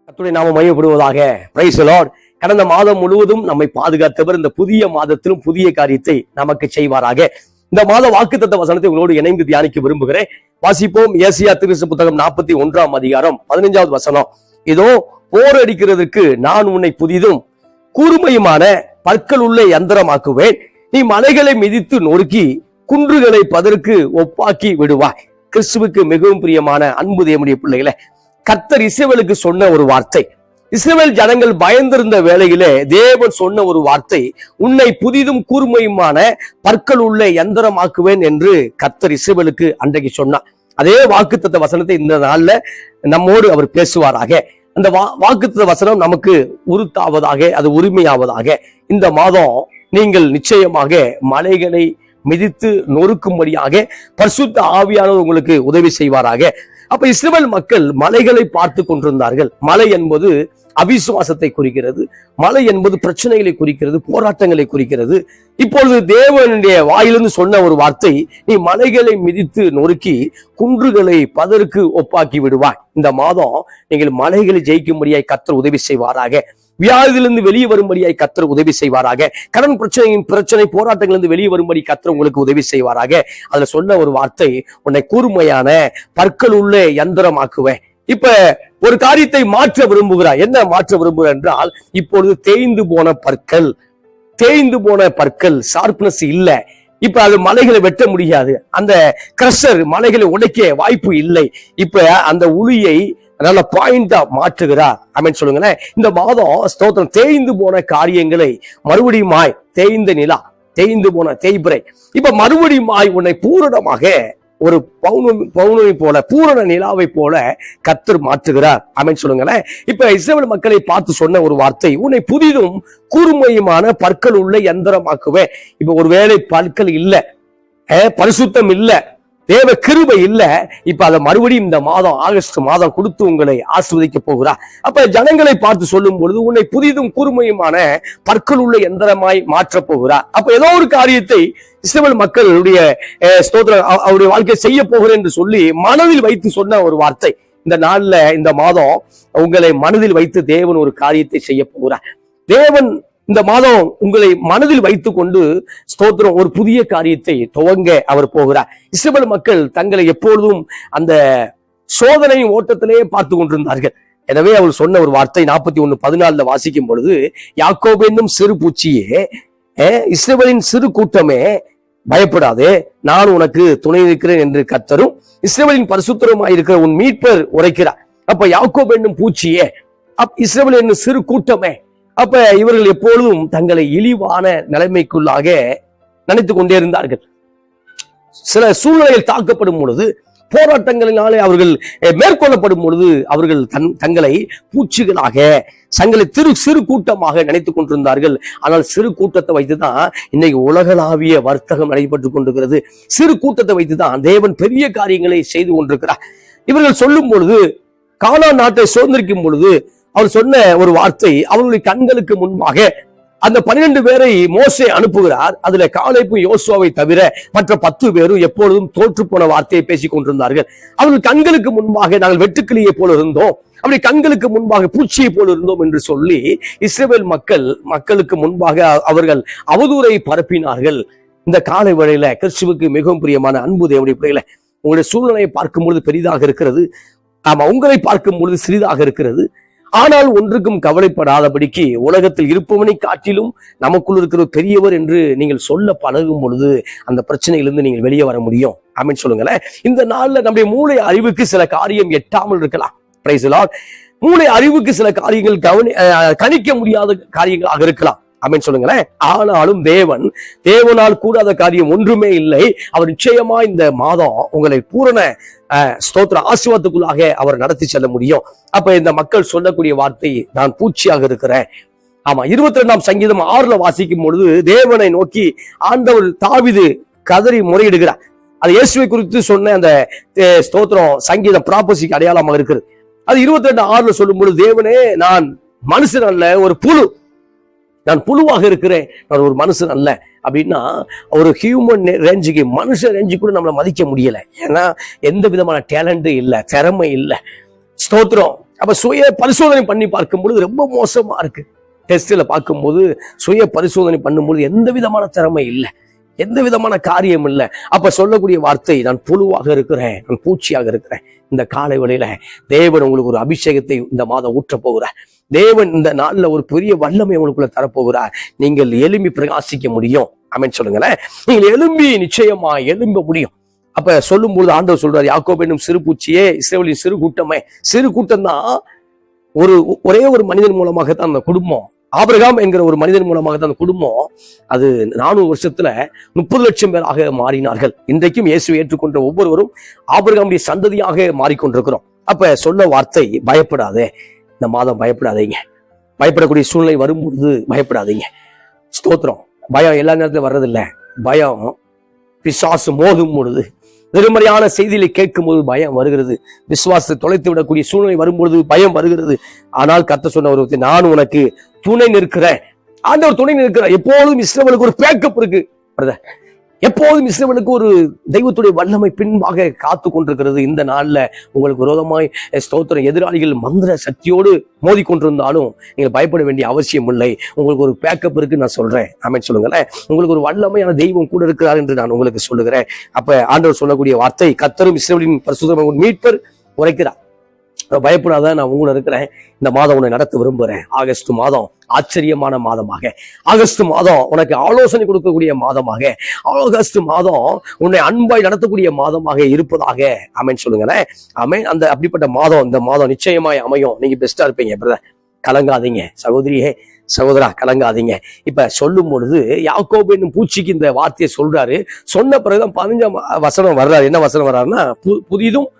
கர்த்தருடைய நாமம் மையப்படுவதாக. Praise the Lord. கடந்த மாதம் முழுவதும் நம்மை பாதுகாத்தவர் இந்த புதிய மாதத்திலும் புதிய காரியத்தை நமக்கு செய்வாராக. இந்த மாத வாக்குத்தத்த வசனத்தை உங்களோடு இணைந்து தியானிக்க விரும்புகிறேன். வாசிப்போம். ஏசாயா தீர்க்கதரிசி புத்தகம் 41 அதிகாரம் 15வது வசனம். இதோ போர் அடிக்கிறதுக்கு நான் உன்னை புதிதும் கூர்மையுமான பற்கள் உள்ள யந்திரமாக்குவேன். நீ மலைகளை மிதித்து நொறுக்கி குன்றுகளை பதருக்கு ஒப்பாக்கி விடுவாய். கிறிஸ்துவுக்கு மிகவும் பிரியமான அன்பு தேவனுடைய பிள்ளைகளே, கர்த்தர் இஸ்ரவேலுக்கு சொன்ன ஒரு வார்த்தை, இஸ்ரவேல் ஜனங்கள் பயந்திருந்த வேளையிலே தேவன் சொன்ன ஒரு வார்த்தை, உன்னை புதிதும் கூர்மையுமான பற்கள் உள்ள யந்திரமாக்குவேன் என்று கர்த்தர் இஸ்ரவேலுக்கு அன்றைக்கு சொன்னார். அதே வாக்குத்தத்த வசனத்தை இந்த நாள்ல நம்மோடு அவர் பேசுவாராக. அந்த வாக்குத்தத்த வசனம் நமக்கு உறுத்தாவதாக, அது உரிமையாவதாக. இந்த மாதம் நீங்கள் நிச்சயமாக மலைகளை மிதித்து நொறுக்கும்படியாக பரிசுத்த ஆவியானவர் உங்களுக்கு உதவி செய்வாராக. அப்ப இஸ்ரவேல் மக்கள் மலைகளை பார்த்து கொண்டிருந்தார்கள். மலை என்பது அவிசுவாசத்தை குறிக்கிறது, மலை என்பது பிரச்சனைகளை குறிக்கிறது, போராட்டங்களை குறிக்கிறது. இப்பொழுது தேவனுடைய வாயிலிருந்து சொன்ன ஒரு வார்த்தை, நீ மலைகளை மிதித்து நொறுக்கி குன்றுகளை பதருக்கு ஒப்பாக்கி விடுவாய். இந்த மாதம் நீங்கள் மலைகளை ஜெயிக்கும்படியாய் கர்த்தர் உதவி செய்வாராக. வியாதியிலிருந்து வெளியே வரும்படியாய் கர்த்தர் உதவி செய்வாராக. கடன் பிரச்சனை போராட்டங்களிலிருந்து வெளியே வரும்படி கர்த்தர் உங்களுக்கு உதவி செய்வாராக. அதுல சொன்ன ஒரு வார்த்தை, உன்னை கூர்மையான பற்கள் உள்ள யந்திரமாக்குவேன். இப்ப ஒரு காரியத்தை மாற்ற விரும்புகிறார். என்ன மாற்ற விரும்புகிறார் என்றால், இப்பொழுது தேய்ந்து போன பற்கள் ஷார்ப்னஸ் இல்ல. இப்ப அது மலைகளை வெட்ட முடியாது. அந்த கிரஷர் மலைகளை உடைக்க வாய்ப்பு இல்லை. இப்ப அந்த உளியை நல்ல பாயிண்டா மாற்றுகிறார். ஆமென் சொல்லுங்களேன். இந்த மாதம் ஸ்தோத்திரம், தேய்ந்து போன காரியங்களை மறுபடியுமாய், தேய்ந்த நிலா, தேய்ந்து போன தேய்பிறை, இப்ப மறுபடியுமாய் உன்னை பூரணமாக ஒரு பௌர்ணமி போல, பூரண நிலாவை போல கர்த்தர் மாற்றுகிறார். ஆமென் சொல்லுங்களேன். இப்ப இஸ்ரவேல் மக்களை பார்த்து சொன்ன ஒரு வார்த்தை, உன்னை புதிதும் கூர்மையுமான பற்கள் உள்ள யந்திரமாக்குவேன். இப்ப ஒருவேளை பற்கள் இல்ல, பரிசுத்தம் இல்ல, தேவ கிருபை இல்ல, இப்ப அதை மறுபடியும் இந்த மாதம் ஆகஸ்ட் மாதம் கொடுத்து உங்களை ஆசீர்வதிக்க போகிறார். அப்ப ஜனங்களை பார்த்து சொல்லும் பொழுது, உன்னை புதிதும் கூர்மையுமான பற்கள் உள்ள யந்திரமாய் மாற்ற போகிறார். அப்ப ஏதோ ஒரு காரியத்தை இஸ்ரவேல் மக்களுடைய ஸ்தோத்திரம் அவருடைய வாழ்க்கை செய்ய போகிறேன் என்று சொல்லி மனதில் வைத்து சொன்ன ஒரு வார்த்தை. இந்த நாள்ல, இந்த மாதம் உங்களை மனதில் வைத்து தேவன் ஒரு காரியத்தை செய்ய போகிறார். தேவன் இந்த மாதம் உங்களை மனதில் வைத்துக் கொண்டு ஸ்தோத்திரம் ஒரு புதிய காரியத்தை துவங்க அவர் போகிறார். இஸ்ரவேல் மக்கள் தங்களை எப்பொழுதும் அந்த சோதனை ஓட்டத்திலேயே பார்த்து கொண்டிருந்தார்கள். எனவே அவர் சொன்ன ஒரு வார்த்தை 41:14 வாசிக்கும் பொழுது, யாக்கோபு என்னும் சிறு பூச்சியே, இஸ்ரவேலின் சிறு கூட்டமே, பயப்படாதே, நான் உனக்கு துணை இருக்கிறேன் என்று கர்த்தரும் இஸ்ரவேலின் பரிசுத்தருமாயிருக்கிற உன் மீட்பர் உரைக்கிறார். அப்ப யாக்கோபு என்னும் பூச்சியே, இஸ்ரவேல் என்னும் சிறு கூட்டமே, அப்ப இவர்கள் எப்பொழுதும் தங்களை இழிவான நிலைமைக்குள்ளாக நினைத்துக் கொண்டே இருந்தார்கள். சில சூழ்நிலையில் தாக்கப்படும் பொழுது, போராட்டங்களினாலே அவர்கள் மேற்கொள்ளப்படும் பொழுது, அவர்கள் தங்களை பூச்சிகளாக, தங்களை சிறு கூட்டமாக நினைத்துக் கொண்டிருந்தார்கள். ஆனால் சிறு கூட்டத்தை வைத்துதான் இன்னைக்கு உலகளாவிய வர்த்தகம் நடைபெற்றுக் கொண்டிருக்கிறது. சிறு கூட்டத்தை வைத்துதான் தேவன் பெரிய காரியங்களை செய்து கொண்டிருக்கிறார். இவர்கள் சொல்லும் பொழுது, கானான் நாட்டை சுதந்திரிக்கும் பொழுது அவர் சொன்ன ஒரு வார்த்தை, அவர்களுடைய கண்களுக்கு முன்பாக அந்த 12 பேரை மோசே அனுப்புகிறார். அதுல காலேபும் யோசுவாவை தவிர மற்ற 10 பேரும் எப்பொழுதும் தோற்று போன வார்த்தையை பேசிக் கொண்டிருந்தார்கள். அவர்கள் கண்களுக்கு முன்பாக நாங்கள் வெட்டுக்கிளியை போல இருந்தோம், அப்படி கண்களுக்கு முன்பாக பூச்சியை போல இருந்தோம் என்று சொல்லி இஸ்ரவேல் மக்களுக்கு முன்பாக அவர்கள் அவதூறை பரப்பினார்கள். இந்த காலை வேளையில கிறிஸ்துவுக்கு மிகவும் பிரியமான அன்பு தேவனுடைய பிள்ளைகளே, உங்களுடைய சூழ்நிலையை பார்க்கும் பொழுது பெரிதாக இருக்கிறது. ஆமா, உங்களை பார்க்கும் பொழுது சிறிதாக இருக்கிறது. ஆனால் ஒன்றுக்கும் கவலைப்படாதபடிக்கு உலகத்தில் இருப்பவனை காட்டிலும் நமக்குள் இருக்கிற பெரியவர் என்று நீங்கள் சொல்ல பழகும் பொழுது அந்த பிரச்சனையிலிருந்து நீங்கள் வெளியே வர முடியும். ஆமென் சொல்லுங்களேன். இந்த நாள்ல நம்முடைய மூளை அறிவுக்கு சில காரியம் எட்டாமல் இருக்கலாம். Praise the Lord. மூளை அறிவுக்கு சில காரியங்கள் கணிக்க முடியாத காரியங்களாக இருக்கலாம். ஆமென் சொல்லுங்களேன். ஆனாலும் தேவனால் கூடாத காரியம் ஒன்றுமே இல்லை. அவர் நிச்சயமா இந்த மாதம் உங்களை பூரண ஸ்தோத்திர ஆசீர்வாதத்துக்குள்ளாக அவர் நடத்தி செல்ல முடியும். அப்ப இந்த மக்கள் சொல்லக்கூடிய வார்த்தை, நான் பூச்சியாக இருக்கிறேன். ஆமா, 22ஆம் சங்கீதம் 6 வாசிக்கும் பொழுது தேவனை நோக்கி ஆண்டவர் தாவீது கதறி முறையிடுகிறார். அது இயேசுவை குறித்து சொன்ன அந்த ஸ்தோத்திரம் சங்கீதம் ப்ராபசிக்கு அடையாளமாக இருக்கிறது. அது 22:6 சொல்லும் பொழுது, தேவனே, நான் மனுஷன் அல்ல, ஒரு புழு, நான் புழுவாக இருக்கிறேன், நான் ஒரு மனுஷன் அல்ல அப்படின்னா, ஒரு ஹியூமன் ரேஞ்சுக்கு, மனுஷ ரேஞ்சு கூட நம்மளை மதிக்க முடியல. ஏன்னா எந்த விதமான டேலண்ட் இல்லை, திறமை இல்லை. ஸ்தோத்திரம். அப்ப சுய பரிசோதனை பண்ணி பார்க்கும் பொழுது ரொம்ப மோசமா இருக்கு. டெஸ்ட்ல பார்க்கும்போது சுய பரிசோதனை பண்ணும்போது எந்த விதமான திறமை இல்லை, எந்த விதமான காரியம் இல்லை. அப்ப சொல்லக்கூடிய வார்த்தை, நான் புழுவாக இருக்கிறேன், நான் பூச்சியாக இருக்கிறேன். இந்த காலை வேளையில தேவன் உங்களுக்கு ஒரு அபிஷேகத்தை இந்த மாதம் ஊற்ற போகிறார். தேவன் இந்த நாள்ல ஒரு பெரிய வல்லமை உங்களுக்குள்ள தரப்போகிறார். நீங்கள் எழும்பி பிரகாசிக்க முடியும். ஆமென் சொல்லுங்களேன். நீங்கள் எழும்பி நிச்சயமா எழும்ப முடியும். அப்ப சொல்லும் பொழுது ஆண்டவர் சொல்றாரு, யாக்கோபு என்னும் சிறு பூச்சியே, இஸ்ரவேலின் சிறு கூட்டமே. சிறு கூட்டம் தான். ஒரே ஒரு மனிதன் மூலமாகத்தான் அந்த குடும்பம், ஆபிரகாம் என்கிற ஒரு மனிதன் மூலமாகத்தான் அந்த குடும்பம் அது 400 வருஷத்துல 30 லட்சம் பேராக மாறினார்கள். இன்றைக்கும் இயேசுவை ஏற்றுக்கொண்ட ஒவ்வொருவரும் ஆபிரகாமுடைய சந்ததியாக மாறிக்கொண்டிருக்கிறோம். அப்ப சொல்ல வார்த்தை, பயப்படாதே. இந்த மாதம் பயப்படாதீங்க. பயப்படக்கூடிய சூழ்நிலை வரும்பொழுது பயப்படாதீங்க. ஸ்தோத்திரம். பயம் எல்லா நேரத்திலும் வர்றதில்லை. பயம் பிசாசு மோதும் பொழுது, எதிர்மறையான செய்திகளை கேட்கும் போது பயம் வருகிறது. விசுவாசத்தை தொலைத்து விடக்கூடிய சூழ்நிலை வரும்பொழுது பயம் வருகிறது. ஆனால் கர்த்தர் சொன்ன ஒரு, நான் உனக்கு துணை நிற்கிறேன். ஆண்டவர் துணை நிற்கிறார். எப்போதும் இஸ்ரவேலுக்கு ஒரு பேக்கப் இருக்கு. எப்போதும் இஸ்ரவேலுக்கு ஒரு தெய்வத்துடைய வல்லமை பின்பாக காத்து கொண்டிருக்கிறது. இந்த நாள்ல உங்களுக்கு விரோதமாய் ஸ்தோத்திரம் எதிராளிகள் மந்திர சக்தியோடு மோதி கொண்டிருந்தாலும் நீங்கள் பயப்பட வேண்டிய அவசியம் இல்லை. உங்களுக்கு ஒரு பேக்கப் இருக்கு நான் சொல்றேன். ஆமென் சொல்லுங்களேன். உங்களுக்கு ஒரு வல்லமையான தெய்வம் கூட இருக்கிறார் என்று நான் உங்களுக்கு சொல்லுகிறேன். அப்ப ஆண்டவர் சொல்லக்கூடிய வார்த்தை, கர்த்தரும் இஸ்ரவேலின் பரிசுத்தமும் மீட்பர் உரைக்கிறார். பயப்படாத, நான் உங்களை இருக்கிறேன். இந்த மாதம் உன்னை நடத்த விரும்புகிறேன். ஆகஸ்ட் மாதம் ஆச்சரியமான மாதமாக, ஆகஸ்ட் மாதம் உனக்கு ஆலோசனை கொடுக்கக்கூடிய மாதமாக, ஆகஸ்ட் மாதம் உன்னை அன்பாய் நடத்தக்கூடிய மாதமாக இருப்பதாக. ஆமென் சொல்லுங்களேன். ஆமென். அந்த அப்படிப்பட்ட மாதம் இந்த மாதம் நிச்சயமாய் அமையும். நீங்க பெஸ்டா இருப்பீங்க பிரதர். கலங்காதீங்க சகோதரியே, சகோதரா, கலங்காதீங்க. இப்ப சொல்லும் பொழுது யாக்கோபு என்னும் பூச்சிக்கு இந்த வார்த்தையை சொல்றாரு. சொன்ன பிறகுதான் 15ஆம் வசனம் வர்றாரு. என்ன வசனம் வர்றாருன்னா, புதிதும்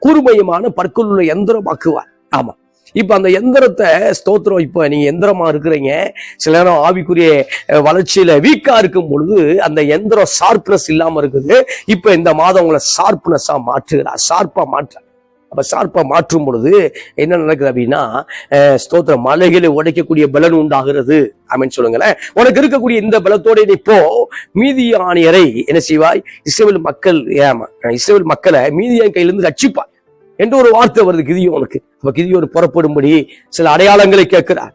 கூர்மையுமான பற்கள் உள்ள எந்திரமாக்குவார். ஆமா. இப்ப அந்த எந்திரத்தை ஸ்தோத்திரம், இப்ப நீங்க எந்திரமா இருக்கிறீங்க. சில நேரம் ஆவிக்குரிய வளர்ச்சியில வீக்கா இருக்கும் பொழுது அந்த எந்திரம் ஷார்ப்னஸ் இல்லாம இருக்குது. இப்ப இந்த மாதம் உங்களை ஷார்ப்னஸா மாற்றுகிறார், ஷார்ப்பா மாற்ற. அப்ப ஷார்ப்பா மாற்றும் பொழுது என்ன நடக்குது அப்படின்னா, ஸ்தோத்திரம், மலைகளை உடைக்கக்கூடிய பலன் உண்டாகிறது. ஆமென் சொல்லுங்களேன். உனக்கு இருக்கக்கூடிய இந்த பலத்தோட இப்போ மீதியானியரை என்ன செய்வாய்? இஸ்ரவேல் மக்களை மீதியான் கையிலிருந்து ரட்சிப்பார் என்று ஒரு வார்த்தை வருது கிதியோனுக்கு. அப்ப கிதியோன் புறப்படும்படி சில அடையாளங்களை கேட்கிறார்.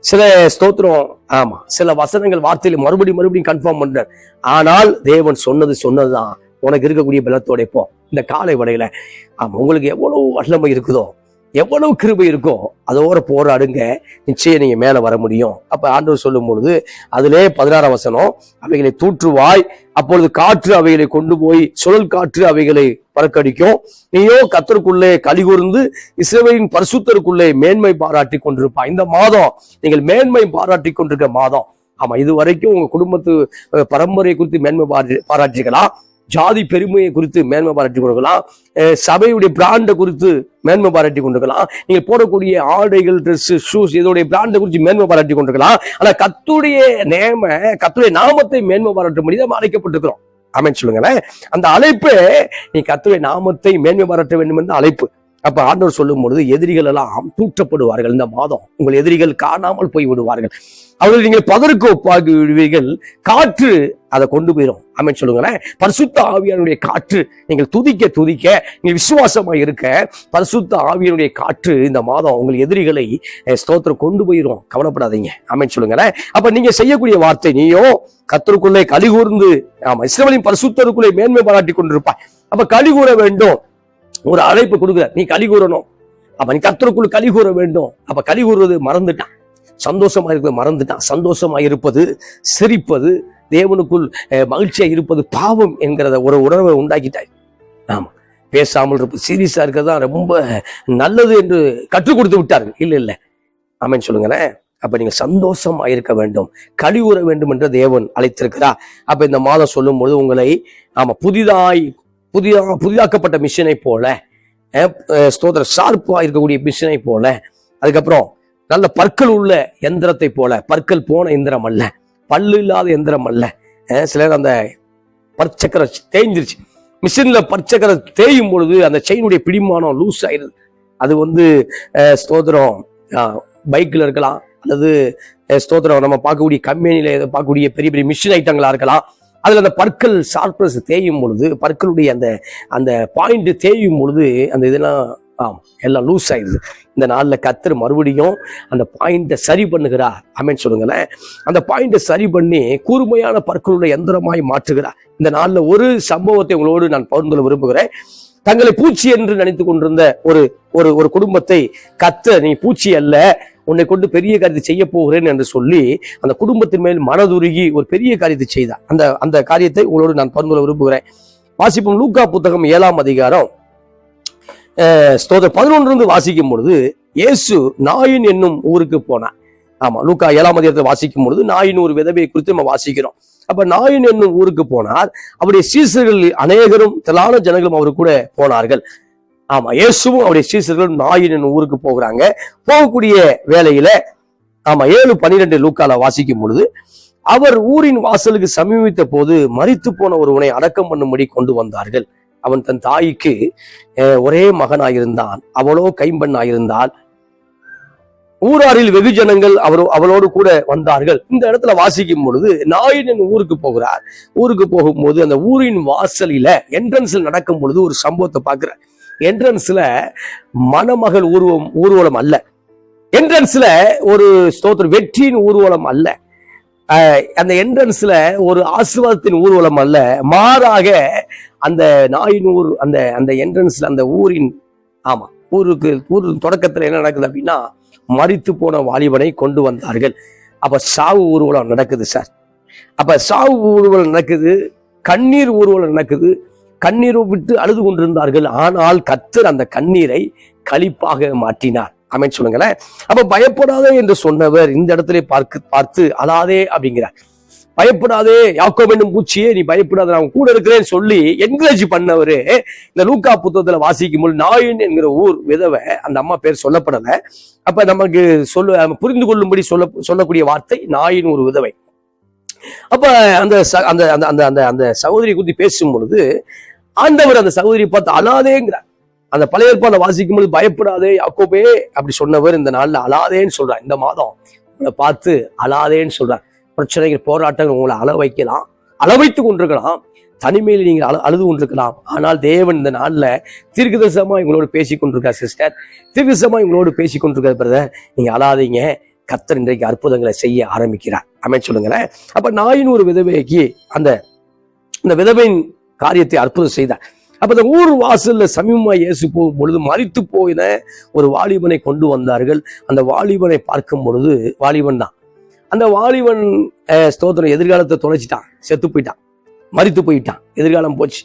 சில ஸ்தோத்திரம், ஆமா, சில வசனங்கள் வார்த்தையில மறுபடியும் கன்ஃபார்ம் பண்றார். ஆனால் தேவன் சொன்னதுதான். உனக்கு இருக்கக்கூடிய பலத்தோட இப்போ இந்த காலை வடையில, ஆமா, உங்களுக்கு எவ்வளவு வல்லமை இருக்குதோ, எவ்வளவு கிருபை இருக்கோ அதோட போராடுங்க. நிச்சயம் நீங்க மேல வர முடியும். அப்ப ஆண்டவர் சொல்லும் பொழுது அதிலே 16ஆம் வசனம், அவைகளை தூற்றுவாய், அப்பொழுது காற்று அவைகளை கொண்டு போய், சுழல் காற்று அவைகளை பறக்கடிக்கும். நீயோ கர்த்தருக்குள்ளே கலிகூர்ந்து இஸ்ரவேலின் பரிசுத்தருக்குள்ளே மேன்மை பாராட்டி கொண்டிருப்பாய். இந்த மாதம் நீங்கள் மேன்மை பாராட்டி கொண்டிருக்க மாதம். ஆமா, இது வரைக்கும் உங்க குடும்பத்து பரம்பரை குறித்து மேன்மை பாராட்டிக்கலாம், ஜாதி பெருமையை குறித்து மேன்மை பாராட்டி கொண்டிருக்கலாம், சபையுடைய பிராண்டை குறித்து மேன்மை பாராட்டி கொண்டிருக்கலாம், நீங்க போடக்கூடிய ஆடைகள், ட்ரெஸ், ஷூஸ், இதோடைய பிராண்டை குறித்து மேன்மை பாராட்டி கொண்டிருக்கலாம். ஆனா கர்த்தருடைய நாமத்தை மேன்மை பாராட்டும்படி தான் அழைக்கப்பட்டிருக்கிறோம். ஆமென் சொல்லுங்களேன். அந்த அழைப்பு, நீ கர்த்தருடைய நாமத்தை மேன்மை பாராட்ட வேண்டும் என்ற அழைப்பு. அப்ப ஆண்டவர் சொல்லும் பொழுது எதிரிகள் எல்லாம் தூற்றப்படுவார்கள். இந்த மாதம் உங்கள் எதிரிகள் காணாமல் போய் விடுவார்கள். அவர்கள் நீங்கள் பதருக்கு ஒப்பாகி விடுவீர்கள். காற்று அதை கொண்டு போயிடும். ஆமென் சொல்லுங்களேன். பரிசுத்த ஆவியானுடைய காற்று, நீங்கள் துதிக்க நீங்கள் விசுவாசமா இருக்க, பரிசுத்த ஆவியானுடைய காற்று இந்த மாதம் உங்கள் எதிரிகளை ஸ்தோத்திரம் கொண்டு போயிடும். கவலைப்படாதீங்க. ஆமென் சொல்லுங்களேன். அப்ப நீங்க செய்யக்கூடிய வார்த்தை, நீயோ கர்த்தருக்குள்ளே கலிகூர்ந்து, ஆமா, இஸ்ரவேலின் பரிசுத்தருக்குள்ளே மேன்மை பாராட்டி கொண்டிருப்பாய். அப்ப கலிகூற வேண்டும். ஒரு அழைப்பு கொடுக்குற, நீ கலிகூறணும். அப்ப நீ கர்த்தருக்குள்ள கலிகூற வேண்டும். அப்ப கலிகூறுவது மறந்துட்டான், சந்தோஷமா இருக்கிறது மறந்துட்டான். சந்தோஷமா இருப்பது, சிரிப்பது, தேவனுக்குள் மகிழ்ச்சியா இருப்பது பாவம் என்கிறத ஒரு உணர்வை உண்டாக்கிட்டாய். ஆமா, பேசாமல் இருப்பது, சீரியஸா இருக்கிறதா ரொம்ப நல்லது என்று கற்றுக் கொடுத்து விட்டார்கள். இல்ல ஆமென் சொல்லுங்களேன். அப்ப நீங்க சந்தோஷமா இருக்க வேண்டும், கலிகூற வேண்டும் என்று தேவன் அழைத்திருக்கிறார். அப்ப இந்த மாதம் சொல்லும் பொழுது உங்களை, ஆமா, புதிதாக்கப்பட்ட மிஷினை போல, ஸ்தோத்திர ஷார்ப்பா இருக்கக்கூடிய மிஷினை போல, அதுக்கப்புறம் நல்ல பற்கள் உள்ள எந்திரத்தை போல, பற்கள் போன எந்திரம் அல்ல, பல்லு இல்லாத எந்திரம் அல்ல. சிலர் அந்த பற்சக்கரை தேய்ஞ்சிருச்சு, மிஷின்ல பற்சக்கரை தேயும் பொழுது அந்த செயினுடைய பிடிமானம் லூஸ் ஆயிடுது. அது ஸ்தோத்திரம் பைக்கில் இருக்கலாம், அல்லது ஸ்தோத்திரம் நம்ம பார்க்கக்கூடிய கம்பெனியில பார்க்கக்கூடிய பெரிய பெரிய மிஷின் ஐட்டங்களா இருக்கலாம். அதுல அந்த பற்கள் ஷார்ப்னஸ் தேயும் பொழுது, பற்களுடைய அந்த பாயிண்ட் தேயும் பொழுது அந்த இதெல்லாம் ஆமா, எல்லாம் லூஸ் ஆயிடுது. இந்த நாள்ல கர்த்தர் மறுபடியும் அந்த பாயிண்ட சரி பண்ணுகிறார். ஆமென் சொல்லுங்களேன். அந்த பாயிண்ட சரி பண்ணி கூர்மையான பற்களுள்ள எந்திரமாய் மாற்றுகிறார். இந்த நாள்ல ஒரு சம்பவத்தை உங்களோடு நான் பகிர்ந்து கொள்ள விரும்புகிறேன். தங்களை பூச்சி என்று நினைத்து கொண்டிருந்த ஒரு ஒரு ஒரு குடும்பத்தை கர்த்தர், நீ பூச்சி அல்ல, உன்னை கொண்டு பெரிய காரியத்தை செய்ய போகிறேன் என்று சொல்லி அந்த குடும்பத்தின் மேல் மனதுருகி ஒரு பெரிய காரியத்தை செய்தார். அந்த காரியத்தை உங்களோடு நான் பகிர்ந்து கொள்ள விரும்புகிறேன். வாசிப்போம். லூக்கா புத்தகம் 7ஆம் அதிகாரம் 11 வாசிக்கும் பொழுது, இயேசு நாயின் என்னும் ஊருக்கு போனார். ஆமா, லூக்கா 7ஆம் அதிகாரத்தை வாசிக்கும் பொழுது நாயின் ஒரு விதவையை குறித்து நம்ம வாசிக்கிறோம். அப்ப நாயின் என்னும் ஊருக்கு போனார். அவருடைய சீசர்கள் அநேகரும் திரளான ஜனங்களும் அவரு கூட போனார்கள். ஆமா, இயேசுவும் அவருடைய சீசர்களும் நாயின் என்னும் ஊருக்கு போகிறாங்க. போகக்கூடிய வேளையில 7:12 லூக்கால வாசிக்கும் பொழுது, அவர் ஊரின் வாசலுக்கு சமீபித்த போது மரித்து போன ஒருவனை அடக்கம் பண்ணும்படி கொண்டு வந்தார்கள். அவன் தன் தாய்க்கு ஒரே மகனாயிருந்தான், அவளோ கைம்பெண்ணாயிருந்தாள். ஊராரில் வெகு ஜனங்கள் அவளோடு கூட வந்தார்கள். இந்த இடத்துல வாசிக்கும் பொழுது நாயின் ஊருக்கு போகிறார். ஊருக்கு போகும்போது அந்த ஊரின் வாசலில என்ட்ரன்ஸ்ல நடக்கும் பொழுது ஒரு சம்பவத்தை பார்க்கிற. என்ட்ரன்ஸ்ல மணமகள் ஊர்வலம் அல்ல. என்ட்ரன்ஸ்ல ஒரு ஸ்தோத்திரம் வெற்றியின் ஊர்வலம் அல்ல. அந்த என்ட்ரன்ஸ்ல ஒரு ஆசீர்வாதத்தின் ஊர்வலம் அல்ல. மாறாக அந்த நாயின் ஊர் அந்த என்ட்ரன்ஸ்ல அந்த ஊரின் ஊர் தொடக்கத்துல என்ன நடக்குது அப்படின்னா, மரித்து போன வாலிபனை கொண்டு வந்தார்கள். அப்ப சாவு ஊர்வலம் நடக்குது சார். அப்ப சாவு ஊர்வலம் நடக்குது, கண்ணீர் ஊர்வலம் நடக்குது. கண்ணீரை விட்டு அழுது கொண்டிருந்தார்கள். ஆனால் கர்த்தர் அந்த கண்ணீரை களிப்பாக மாற்றினார். ஆமென் சொல்லுங்களேன். அப்ப பயப்படாதே என்று சொன்னவர் இந்த இடத்துல பார்த்து அழாதே அப்படிங்கிறார். பயப்படாதே யாக்கோபு என்னும் பூச்சியே, நீ பயப்படாத, நான் கூட இருக்கிறேன்னு சொல்லி என்கரேஜ் பண்ணவரு இந்த லூக்கா புத்தகத்துல வாசிக்கும் போது நாயின் என்கிற ஊர் விதவை, அந்த அம்மா பேர் சொல்லப்படல. அப்ப நமக்கு புரிந்து கொள்ளும்படி சொல்லக்கூடிய வார்த்தை நாயின் ஒரு விதவை. அப்ப அந்த சகோதரி குறித்து பேசும் பொழுது ஆண்டவர் அந்த சகோதரியை பார்த்து அழாதேங்கிறார். அந்த பழைய ஏற்பாடுல வாசிக்கும் போது பயப்படாதே யாக்கோபே அப்படி சொன்னவர் இந்த நாள்ல அழாதேன்னு சொல்றார். இந்த மாதம் உங்களை பார்த்து அழாதேன்னு சொல்றார். பிரச்சனைகள், போராட்டங்கள் உங்களை அளவைத்து கொண்டிருக்கலாம். தனிமையில் நீங்கள் அழுது கொண்டிருக்கலாம். ஆனால் தேவன் இந்த நாள்ல தீர்க்கதரிசனமா உங்களோடு பேசிக் கொண்டிருக்கார். சிஸ்டர், தீர்க்கதரிசனமா உங்களோடு பேசிக் கொண்டிருக்கார். பிரதர், நீங்க அழாதீங்க, கர்த்தர் இன்றைக்கு அற்புதங்களை செய்ய ஆரம்பிக்கிறார். ஆமென் சொல்லுங்களேன். அப்ப நாயின் ஒரு விதவைக்கு அந்த விதவையின் காரியத்தை அற்புதம் செய்தார். அப்ப அந்த ஊர் வாசல்ல சமீபமா இயேசு போகும் பொழுது மரித்து போயின ஒரு வாலிபனை கொண்டு வந்தார்கள். அந்த வாலிபனை பார்க்கும் பொழுது, வாலிபன் தான் அந்த வாலிபன் ஸ்தோத்திரம் எதிர்காலத்தை தொலைச்சிட்டான், செத்து போயிட்டான், மரித்து போயிட்டான், எதிர்காலம் போச்சு.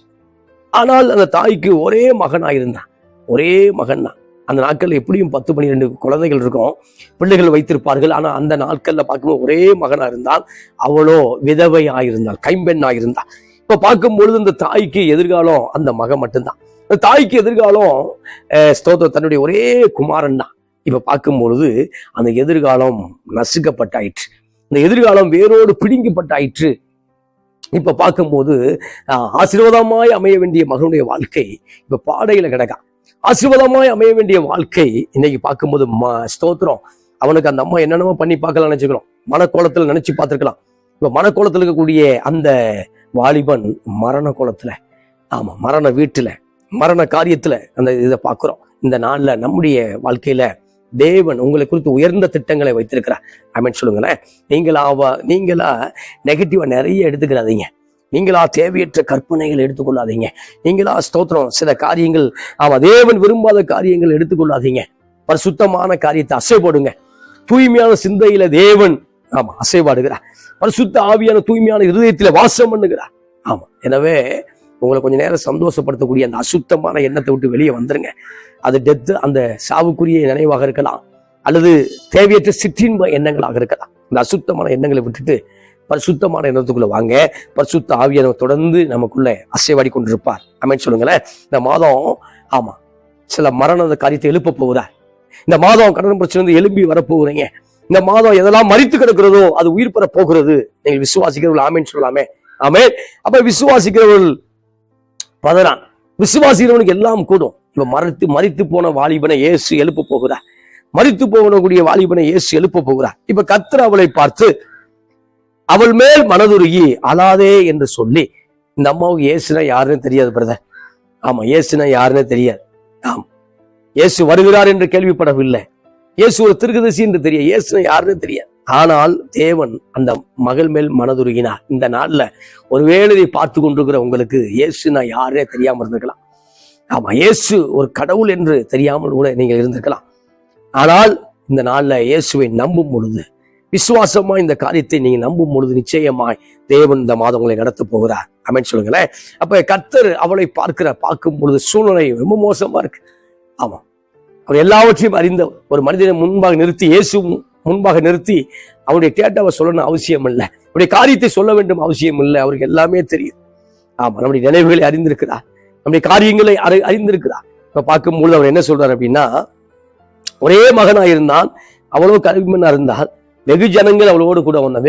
ஆனால் அந்த தாய்க்கு ஒரே மகனாயிருந்தான், ஒரே மகன் தான். அந்த நாட்கள்ல எப்படியும் 10-12 குழந்தைகள் இருக்கும், பிள்ளைகள் வைத்திருப்பார்கள். ஆனா அந்த நாட்கள்ல பார்க்கும்போது ஒரே மகனா இருந்தால், அவளோ விதவை ஆயிருந்தாள், கைம்பெண் ஆயிருந்தாள். இப்ப பார்க்கும் பொழுது இந்த தாய்க்கு எதிர்காலம் அந்த மகன் மட்டும்தான். அந்த தாய்க்கு எதிர்காலம் ஸ்தோத்திரம் தன்னுடைய ஒரே குமாரன் தான். இப்ப பார்க்கும் பொழுது அந்த எதிர்காலம் நசுக்கப்பட்டாயிற்று, இந்த எதிர்காலம் வேரோடு பிடுங்கப்பட்டாயிற்று. இப்ப பார்க்கும்போது ஆசீர்வாதமாய் அமைய வேண்டிய மகனுடைய வாழ்க்கை இப்ப பாடையில கிடக்கா. ஆசீர்வாதமாய் அமைய வேண்டிய வாழ்க்கை இன்னைக்கு பார்க்கும்போது ஸ்தோத்திரம் அவனுக்கு அந்த அம்மா என்னென்னமோ பண்ணி பார்க்கலாம் நினைச்சுக்கிறோம், மனக்கோலத்துல நினைச்சு பார்த்திருக்கலாம். இப்ப மனக்கோலத்துல இருக்கக்கூடிய அந்த வாலிபன் மரண கோலத்துல, மரண வீட்டுல, மரண காரியத்துல அந்த இதை பார்க்கிறோம். இந்த நாள்ல நம்முடைய வாழ்க்கையில தேவன் உங்களை குறித்து உயர்ந்த திட்டங்களை வைத்திருக்கிறார். ஆமென் சொல்லுங்களேன். நீங்களா நெகட்டிவா நிறைய எடுத்துக்கிறாதீங்க. நீங்களா தேவையற்ற கற்பனைகள் எடுத்துக்கொள்ளாதீங்க. நீங்களா ஸ்தோத்திரம் சில காரியங்கள் தேவன் விரும்பாத காரியங்கள் எடுத்துக்கொள்ளாதீங்க. பரிசுத்தமான காரியத்தை அசைப்படுங்க. தூய்மையான சிந்தையில தேவன் அசைபாடுகிறார். பரிசுத்த ஆவியான தூய்மையான இருதயத்தில வாசம் பண்ணுகிறார். எனவே உங்களை கொஞ்ச நேரம் சந்தோஷப்படுத்தக்கூடிய அந்த அசுத்தமான எண்ணத்தை விட்டு வெளியே வந்துருங்க. அது டெத்து, அந்த சாவுக்குரிய நினைவாக இருக்கலாம், அல்லது தேவையற்ற சிற்றின்ப எண்ணங்களாக இருக்கலாம். இந்த அசுத்தமான எண்ணங்களை விட்டுட்டு பரிசுத்தமான எண்ணத்துக்குள்ள வாங்க. பரிசுத்த ஆவியான தொடர்ந்து நமக்குள்ள அசைவாடி கொண்டிருப்பார். ஆமென் சொல்லுங்களேன். இந்த மாதம் சில மரண காரியத்தை எழுப்ப போகிறார். இந்த மாதம் கடன் பிரச்சனை எழும்பி வரப்போகிறீங்க. இந்த மாதம் எதெல்லாம் மரித்து கிடக்கிறதோ அது உயிர் பெற போகிறது. நீங்கள் விசுவாசிக்கிறவர்கள் ஆமென் சொல்லலாமே. ஆமென். அப்ப விசுவாசிக்கிறவர்கள் பதறான், விசுவாசிக்கிறவனுக்கு எல்லாம் கூடும். இப்ப மரித்து போன வாலிபனை இயேசு எழுப்ப போகிறார். மரித்து போகக்கூடிய வாலிபனை இயேசு எழுப்ப போகிறார். இப்ப கர்த்தர் அவளை பார்த்து அவள் மேல் மனதுருகி அழாதே என்று சொல்லி, இந்த அம்மாவுக்கு இயேசுனா யாருன்னு தெரியாது பிரதர். இயேசுனா யாருன்னு தெரியாது. இயேசு வருகிறார் என்று கேள்விப்படவில்லை. இயேசு ஒரு தீர்க்கதரிசி என்று தெரியும், இயேசு யாருன்னு தெரியாது. ஆனால் தேவன் அந்த மகள் மேல் மனதுருகினார். இந்த நாள்ல ஒருவேளை இதை பார்த்து கொண்டிருக்கிற உங்களுக்கு இயேசு நான் யாரே தெரியாம இருந்திருக்கலாம். ஆமா, இயேசு ஒரு கடவுள் என்று தெரியாமல் கூட நீங்க இருந்திருக்கலாம். ஆனால் இந்த நாள்ல இயேசுவை நம்பும் பொழுது, விசுவாசமா இந்த காரியத்தை நீங்க நம்பும் பொழுது, நிச்சயமாய் தேவன் இந்த மாதம் உங்களை நடத்த போகிறார். ஆமென் சொல்லுங்களேன். அப்ப கர்த்தர் அவளை பார்க்கும் பொழுது சூழ்நிலை ரொம்ப மோசமா இருக்கு. ஆமா, அவர் எல்லாவற்றையும் அறிந்த ஒரு மனிதனை முன்பாக நிறுத்தி, இயேசு முன்பாக நிறுத்தி அவருடைய டேட்டாவை சொல்லணும் அவசியம் இல்லை, அவருடைய காரியத்தை சொல்ல வேண்டும் அவசியம் இல்லை. அவருக்கு எல்லாமே தெரியும். ஆமா, நம்முடைய நினைவுகளை அறிந்திருக்கிறார், நம்முடைய காரியங்களை அறிந்திருக்கிறார். இப்ப பார்க்கும்பொழுது அவர் என்ன சொல்றாரு அப்படின்னா, ஒரே மகனா இருந்தான், அவ்வளவு கல்விமனா இருந்தால், வெகு ஜனங்கள் அவளோடு கூட வந்தாங்க.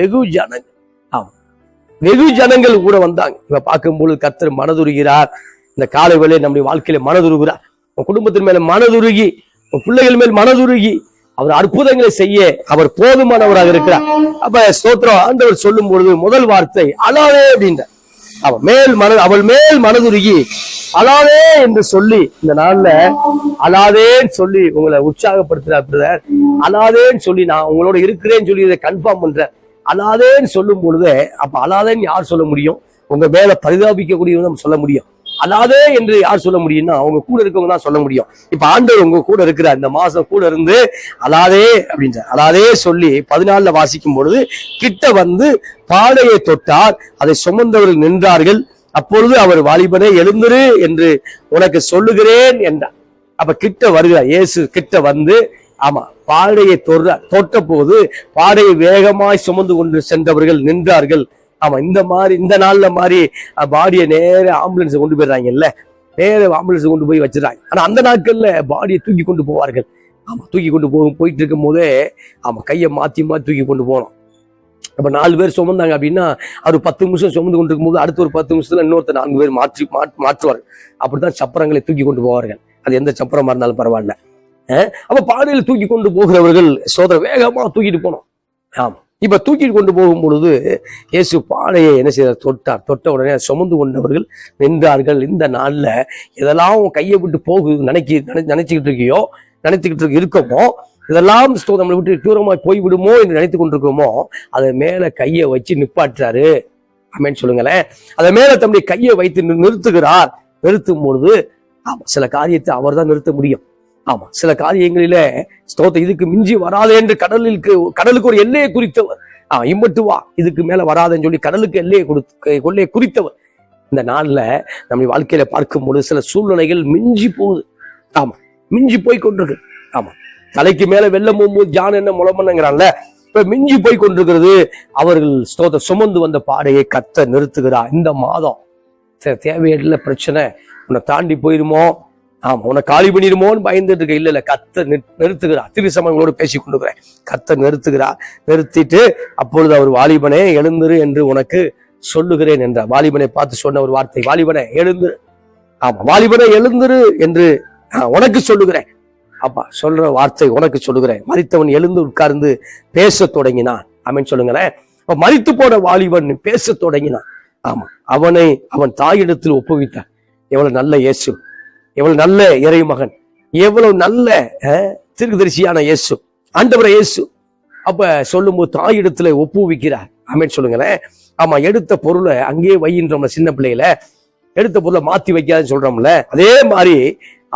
வெகு ஜனங்கள் கூட வந்தாங்க. இப்ப பார்க்கும்பொழுது கர்த்தர் மனதுருகிறார். இந்த காலை வேளையை நம்முடைய வாழ்க்கையில மனதுருகிறார். உன் குடும்பத்தின் மேல மனதுருகி, உன் பிள்ளைகள் மேல் மனதுருகி அவர் அற்புதங்களை செய்ய அவர் போதுமானவராக இருக்கிறார். அப்ப ஸ்தோத்திரம். ஆண்டவர் சொல்லும் பொழுது முதல் வார்த்தை அழாதே அப்படின்ற, அவள் மேல் மனதுருகி அழாதே என்று சொல்லி, இந்த நாள்ல அழாதேன்னு சொல்லி உங்களை உற்சாகப்படுத்துறார். அழாதேன்னு சொல்லி நான் உங்களோட இருக்கிறேன்னு சொல்லி இதை கன்ஃபார்ம் பண்றேன். அழாதேன்னு சொல்லும் பொழுது, அப்ப அழாதேன்னு யார் சொல்ல முடியும்? உங்க மேல பரிதாபிக்கக்கூடியவங்க நம்ம சொல்ல முடியும். அழாதே என்று யார் சொல்ல முடியும்னா அவங்க கூட இருக்கவங்க தான் சொல்ல முடியும். இப்ப ஆண்டவர் உங்க கூட இருக்கிறார், இந்த மாசம் கூட இருந்து அழாதே அப்படின்ற, அழாதே சொல்லி 14 வாசிக்கும் பொழுது, கிட்ட வந்து பாடையை தொட்டார், அதை சுமந்தவர்கள் நின்றார்கள். அப்பொழுது அவர் வாலிபனே எழுந்திரு என்று உனக்கு சொல்லுகிறேன் என்றார். அப்ப கிட்ட வருகிறார் இயேசு. கிட்ட வந்து ஆமா பாடையை தொட்ட போது பாடையை வேகமாய் சுமந்து கொண்டு சென்றவர்கள் நின்றார்கள். ஆமா, இந்த நாள்ல மாதிரி பாடியை நேர ஆம்புலன்ஸ் கொண்டு போயிடுறாங்கல்ல, நேர ஆம்புலன்ஸ் கொண்டு போய் வச்சிடறாங்க. ஆனா அந்த நாட்கள்ல பாடியை தூக்கி கொண்டு போவார்கள். ஆமா, தூக்கி கொண்டு போயிட்டு இருக்கும் போதே ஆமா கையை மாத்தி தூக்கி கொண்டு போனோம். அப்ப 4 பேர் சுமந்தாங்க அப்படின்னா அவர் 10 நிமிஷம் சுமந்து கொண்டு இருக்கும் போது அடுத்த ஒரு 10 நிமிஷத்துல இன்னொருத்தர் 4 பேர் மாற்றுவார்கள். அப்படித்தான் சப்பரங்களை தூக்கி கொண்டு போவார்கள். அது எந்த சப்பரமா இருந்தாலும் பரவாயில்ல. அப்ப பாடையில் தூக்கி கொண்டு போகிறவர்கள் சோதர வேகமா தூக்கிட்டு போனோம். ஆமா, இப்ப தூக்கிட்டு கொண்டு போகும் பொழுது இயேசு பாடையை என்ன செய்தார்? தொட்டார். தொட்ட உடனே சுமந்து கொண்டவர்கள் நின்றார்கள். இந்த நாள்ல இதெல்லாம் கையை விட்டு நினைச்சுக்கிட்டு இருக்கோமோ, இதெல்லாம் நம்மளை விட்டு தூரமா போய் விடுமோ என்று நினைத்து கொண்டிருக்கிறோமோ, அதை மேல கையை வச்சு நிப்பாட்டுறாரு. ஆமென் சொல்லுங்களேன். அதை மேல தம்முடைய கையை வைத்து நிறுத்துகிறார். நிறுத்தும் பொழுது ஆமா சில காரியத்தை அவர் தான் நிறுத்த முடியும். ஆமா, சில காரியங்களில ஸ்தோத்திரம் இதுக்கு மிஞ்சி வராது என்று கடலுக்கு ஒரு எல்லையை குறித்தவர். இம்மட்டு வா, இதுக்கு மேல வராதுன்னு சொல்லி கடலுக்கு எல்லையை குறித்தவர். இந்த நாள்ல நம்ம வாழ்க்கையில பார்க்கும் பொழுது சில சூழ்நிலைகள் மிஞ்சி போகுது. ஆமா, மிஞ்சி போய் கொண்டிருக்கு. ஆமா, தலைக்கு மேல வெள்ளம் போகும்போது ஜான் என்ன முளமன்னங்கிறான்ல, இப்ப மிஞ்சி போய் கொண்டிருக்கிறது. அவர்கள் ஸ்தோத்திரம் சுமந்து வந்த பாடையை கர்த்தர் நிறுத்துகிறார். இந்த மாதம் தேவையில்லை பிரச்சனை உன்னை தாண்டி போயிருமோ, ஆமா உன்னை காலி பண்ணிடுமோன்னு பயந்துட்டு இருக்க. இல்ல கர்த்தர் நிறுத்துகிறார். திருசமங்களோடு பேசி கொண்டிருக்கிறேன். கர்த்தர் நிறுத்துகிறார். நிறுத்திட்டு அப்பொழுது அவர் வாலிபனே எழுந்துரு என்று உனக்கு சொல்லுகிறேன் என்றார். வாலிபனை பார்த்து சொன்ன ஒரு வார்த்தை, வாலிபனே எழுந்துரு. ஆமா, வாலிபனே எழுந்துரு என்று உனக்கு சொல்லுகிறேன். அப்பா சொல்ற வார்த்தை உனக்கு சொல்லுகிறேன். மரித்தவன் எழுந்து உட்கார்ந்து பேச தொடங்கினான். ஆமென் சொல்லுங்களேன். மரித்து போன வாலிபன் பேச தொடங்கினான். ஆமா, அவன் தாயிடத்தில் ஒப்புவித்தார். எவ்வளவு நல்ல இயேசு, எவ்வளவு நல்ல இறை மகன், எவ்வளவு நல்ல தீர்க்கதரிசியான இயேசு, ஆண்டவரை இயேசு. அப்ப சொல்லும் போது தாயிடத்துல ஒப்புவிக்கிறார். ஆமென் சொல்லுங்களேன். ஆமா, எடுத்த பொருளை அங்கேயே வையின்றோம்ல, சின்ன பிள்ளையில எடுத்த பொருளை மாத்தி வைக்காதுன்னு சொல்றோம்ல, அதே மாதிரி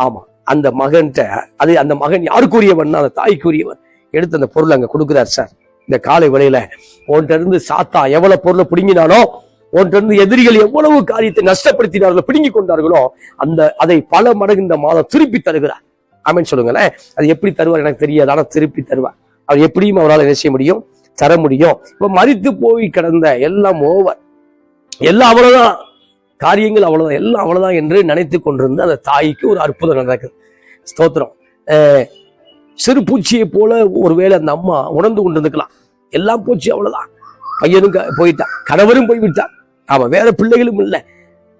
ஆமா அந்த மகன்கிட்ட அந்த மகன் யாருக்குரியவன்? அந்த தாய்க்குரியவன். எடுத்து அந்த பொருளை அங்க கொடுக்கிறார். சார், இந்த காலை வேளையில உன்கிட்ட இருந்து சாத்தா எவ்வளவு பொருளை பிடுங்கினானோ, உன்கிட்ட இருந்து எதிரிகள் எவ்வளவு காரியத்தை நஷ்டப்படுத்தினார்களோ, பிடுங்கி கொண்டார்களோ, அதை பல மடங்கு இந்த மாதம் திருப்பி தருகிறார். ஆமென் சொல்லுங்களேன். அது எப்படி தருவார் எனக்கு தெரியாது, ஆனா திருப்பி தருவார். அவர் எப்படியும் அவரால் என்ன செய்ய முடியும்? தர முடியும். இப்ப மரித்து போய் கிடந்த எல்லாம் ஓவர், எல்லாம் அவ்வளவுதான், காரியங்கள் அவ்வளவுதான், எல்லாம் அவ்வளவுதான் என்று நினைத்து கொண்டிருந்த அந்த தாய்க்கு ஒரு அற்புதம் நடக்குது. ஸ்தோத்திரம். சிறு பூச்சியை போல ஒருவேளை அந்த அம்மா உணர்ந்து கொண்டிருந்துக்கலாம். எல்லாம் பூச்சி, அவ்வளவுதான். பையனும் போயிட்டான், கணவரும் போய்விட்டான். அவன் வேற பிள்ளைகளும் இல்லை,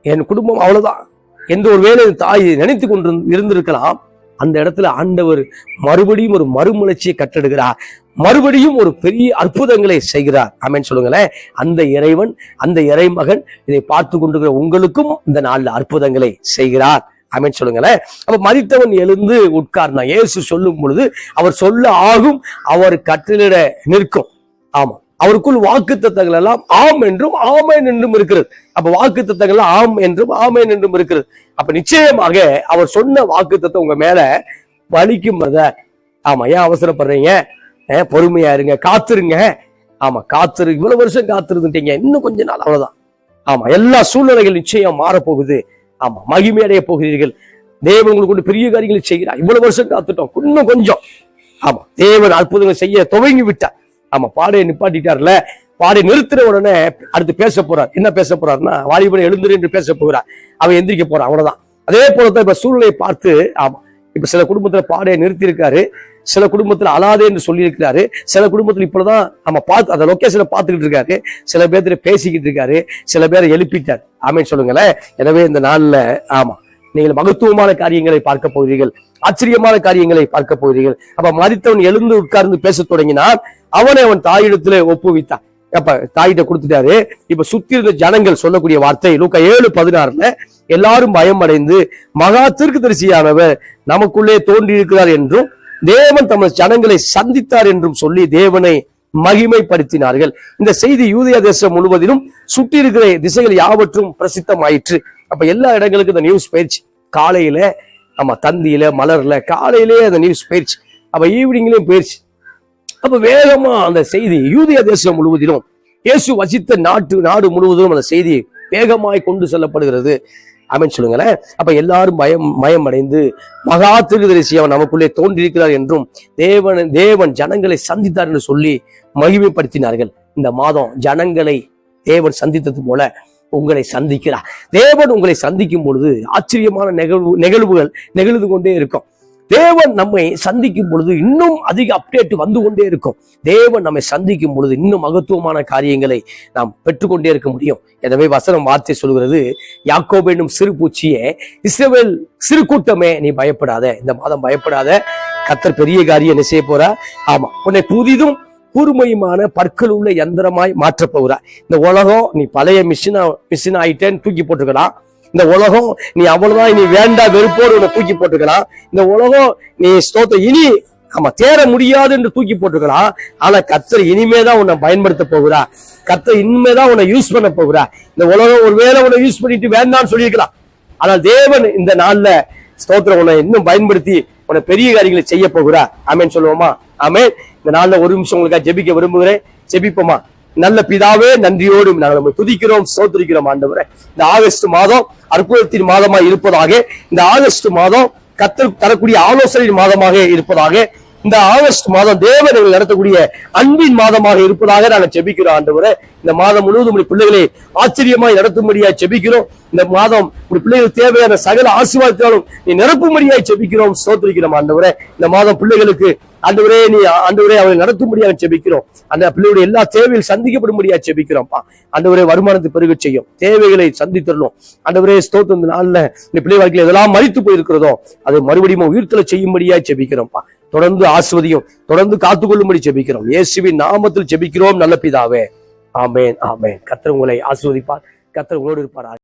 என் குடும்பம் அவ்வளவுதான் என்று ஒரு வேளை தாய் நினைத்து கொண்டு இருந்திருக்கலாம். அந்த இடத்துல ஆண்டவர் மறுபடியும் ஒரு மறுமலர்ச்சியை கட்டெடுக்கிறார். மறுபடியும் ஒரு பெரிய அற்புதங்களை செய்கிறார். ஆமென் சொல்லுங்களேன். அந்த இறைவன், அந்த இறைமகன் இதை பார்த்து கொண்டிருக்கிற உங்களுக்கும் இந்த நாளில் அற்புதங்களை செய்கிறார். ஆமென் சொல்லுங்களேன். அப்ப மரித்தவன் எழுந்து உட்கார்னா இயேசு சொல்லும் பொழுது அவர் சொல்ல ஆகும், அவர் கட்டளையிட நிற்கும். ஆமா, அவருக்குள் வாக்குத்தத்தங்கள் எல்லாம் ஆம் என்றும் ஆமேன் என்றும் இருக்கிறது. அப்ப வாக்குத்தத்தங்கள் ஆம் என்றும் ஆமேன் என்றும் இருக்கிறது. அப்ப நிச்சயமாக அவர் சொன்ன வாக்குத்தத்தம் உங்க மேல பலிக்கும். ஆமா, ஏன் அவசரப்படுறீங்க? பொறுமையா இருங்க, காத்துருங்க. ஆமா, காத்துரு, இவ்வளவு வருஷம் காத்திருந்துட்டீங்க, இன்னும் கொஞ்ச நாள், அவ்வளவுதான். ஆமா, எல்லா சூழ்நிலைகள் நிச்சயம் மாறப்போகுது. ஆமா, மகிமையடைய போகிறீர்கள். தேவன் உங்களுக்கு கொண்டு பெரிய காரியங்களை செய்கிறார். இவ்வளவு வருஷம் காத்துட்டோம், இன்னும் கொஞ்சம். ஆமா, தேவன் அற்புதங்கள் செய்ய துவங்கி விட்டார். ஆமா, பாடையை நிப்பாட்டிட்டார்ல, பாடை நிறுத்தின உடனே அடுத்து பேச போறார். என்ன பேச போறாருன்னா, வாலிபனை எழுந்துரு என்று பேச போகிறார். அவன் எந்திரிக்க போறான், அவ்வளவுதான். அதே போலதான் இப்ப சூழ்நிலையை பார்த்து, ஆமா, இப்ப சில குடும்பத்துல பாடையை நிறுத்தி இருக்காரு, சில குடும்பத்துல அலாதே என்று சொல்லி இருக்கிறாரு, சில குடும்பத்துல இப்பதான் நம்ம பார்த்து அந்த லொகேஷனை பார்த்துக்கிட்டு இருக்காரு, சில பேர்த்துல பேசிக்கிட்டு இருக்காரு, சில பேரை எழுப்பிட்டார். ஆமென் சொல்லுங்களேன். எனவே இந்த நாள்ல ஆமா, நீங்கள் மகத்துவமான காரியங்களை பார்க்க போகிறீர்கள், ஆச்சரியமான காரியங்களை பார்க்க போகிறீர்கள். அப்ப மரித்தவன் எழுந்து உட்கார்ந்து பேச தொடங்கினான். அவனை அவன் தாயிடத்துல ஒப்புவித்தான். அப்ப தாயிட்ட கொடுத்துட்டாரு. இப்ப சுத்தி இருந்த ஜனங்கள் சொல்லக்கூடிய வார்த்தை லூக்கா 7:16 எல்லாரும் பயம் அடைந்து மகா தீர்க்கதரிசியானவர் நமக்குள்ளே தோன்றி இருக்கிறார் என்றும் தேவன் தமது ஜனங்களை சந்தித்தார் என்றும் சொல்லி தேவனை மகிமைப்படுத்தினார்கள். இந்த செய்தி யூதேயா தேசம் முழுவதிலும் சுற்றி இருக்கிற திசைகள் யாவற்றும் பிரசித்தமாயிற்று. அப்ப எல்லா இடங்களுக்கும் இந்த நியூஸ் போயிடுச்சு. காலையில ஆமா, தந்தியில மலர்ல காலையிலே அந்த நியூஸ் போயிடுச்சு. அப்ப ஈவினிங்லயும் போயிடுச்சு. அப்ப வேகமா அந்த செய்தி யூதேயா தேசம் முழுவதிலும், இயேசு வசித்த நாடு முழுவதிலும் அந்த செய்தி வேகமாய் கொண்டு செல்லப்படுகிறது. ஆமென் சொல்லுங்களேன். அப்ப எல்லாரும் மயம் அடைந்து மகா தீர்க்கதரிசி அவன் நமக்குள்ளே தோன்றியிருக்கிறார் என்றும் தேவன் ஜனங்களை சந்தித்தார் என்று சொல்லி மகிமைப்படுத்தினார்கள். இந்த மாதம் ஜனங்களை தேவன் சந்தித்தது போல உங்களை சந்திக்கிறார். தேவன் உங்களை சந்திக்கும் பொழுது ஆச்சரியமான நிகழ்வுகள் நிகழ்ந்து கொண்டே இருக்கும். தேவன் நம்மை சந்திக்கும் பொழுது இன்னும் அதிக அப்டேட் வந்து கொண்டே இருக்கும். தேவன் நம்மை சந்திக்கும் பொழுது இன்னும் மகத்துவமான காரியங்களை நாம் பெற்றுக்கொண்டே இருக்க முடியும். எனவே வசனம் வார்த்தை சொல்கிறது, யாக்கோபு என்னும் சிறு பூச்சியே, இஸ்ரவேல் சிறு கூட்டமே, நீ பயப்படாத, இந்த மாதம் பயப்படாத, கர்த்தர் பெரிய காரியம் என்ன செய்ய போறா. ஆமா, உன்னை புதிதும் கூர்மையுமான பற்கள் உள்ள யந்திரமாய் மாற்ற போகிறா. இந்த உலகம் நீ பழைய மிஷின் ஆயிட்டேன்னு தூக்கி போட்டுக்கலாம். இந்த உலகம் நீ அவ்வளவுதான், நீ வேண்டா வெறுப்போடு உன்னை தூக்கி போட்டுக்கலாம். இந்த உலகம் நீ ஸ்தோத்திரம் இனி ஆமா தேர முடியாது என்று தூக்கி போட்டுக்கலாம். ஆனா கர்த்தர் இனிமேதான் உன்னை பயன்படுத்த போகிறா. கர்த்தர் இனிமேதான் உன்னை யூஸ் பண்ண போகிறா. இந்த உலகம் ஒருவேளை உன்னை யூஸ் பண்ணிட்டு வேண்டாம்னு சொல்லியிருக்கலாம். ஆனால் தேவன் இந்த நாள்ல ஸ்தோத்திரம் உன்னை இன்னும் பயன்படுத்தி உன்னை பெரிய காரியங்களை செய்ய போகிறா. ஆமேன் சொல்லுவோமா? ஆமேன். இந்த நாள்ல ஒரு நிமிஷம் உங்களுக்காக ஜெபிக்க விரும்புகிறேன். ஜெபிப்போமா? நல்ல பிதாவே, நன்றியோடு நாங்கள் நம்ம துதிக்கிறோம், ஸ்தோத்திரிக்கிறோம் ஆண்டவரே. இந்த ஆகஸ்ட் மாதம் அற்புதத்தின் மாதமாக இருப்பதாக, இந்த ஆகஸ்ட் மாதம் கர்த்தர் தரக்கூடிய ஆலோசனையின் மாதமாக இருப்பதாக, இந்த ஆகஸ்ட் மாதம் தேவன் நடத்தக்கூடிய அன்பின் மாதமாக இருப்பதாக நாங்கள் ஜெபிக்கிறோம் ஆண்டவரே. இந்த மாதம் முழுவதும் உடைய பிள்ளைகளை ஆச்சரியமாய் நடத்தும்படியாய் ஜெபிக்கிறோம். இந்த மாதம் உடைய பிள்ளைகளுக்கு தேவையான சகல ஆசீர்வாதத்தாலும் நீ நிரப்பும்படியாய் ஜெபிக்கிறோம், ஸ்தோத்திரிக்கிறோம் ஆண்டவரே. இந்த மாதம் பிள்ளைகளுக்கு ஆண்டவரே நீ ஆண்டவரே அவரை நடத்தும்படியாக ஜெபிக்கிறோம். அந்த பிள்ளையுடைய எல்லா தேவையில் சந்திக்கப்படும்படியாக ஜெபிக்கிறோம்ப்பா. ஆண்டவரே வருமானத்தை பெருக செய்யும், தேவைகளை சந்தித்தரணும் ஆண்டவரே. ஸ்தோத்திரம். இந்த நாள்ல இந்த பிள்ளை வாழ்க்கையில் எதெல்லாம் மரித்து போயிருக்கிறதோ அதை மறுபடியும் உயிர்த்தல செய்யும்படியாக ஜெபிக்கிறோம்ப்பா. தொடர்ந்து ஆஸ்வதியும், தொடர்ந்து காத்துக்கொள்ளும்படி ஜெபிக்கிறோம். இயேசுவின் நாமத்தில் ஜெபிக்கிறோம் நல்ல பிதாவே. ஆமேன், ஆமேன். கர்த்தர் உங்களை ஆசீர்வதிப்பார். கர்த்தர் உங்களோடு இருப்பார்.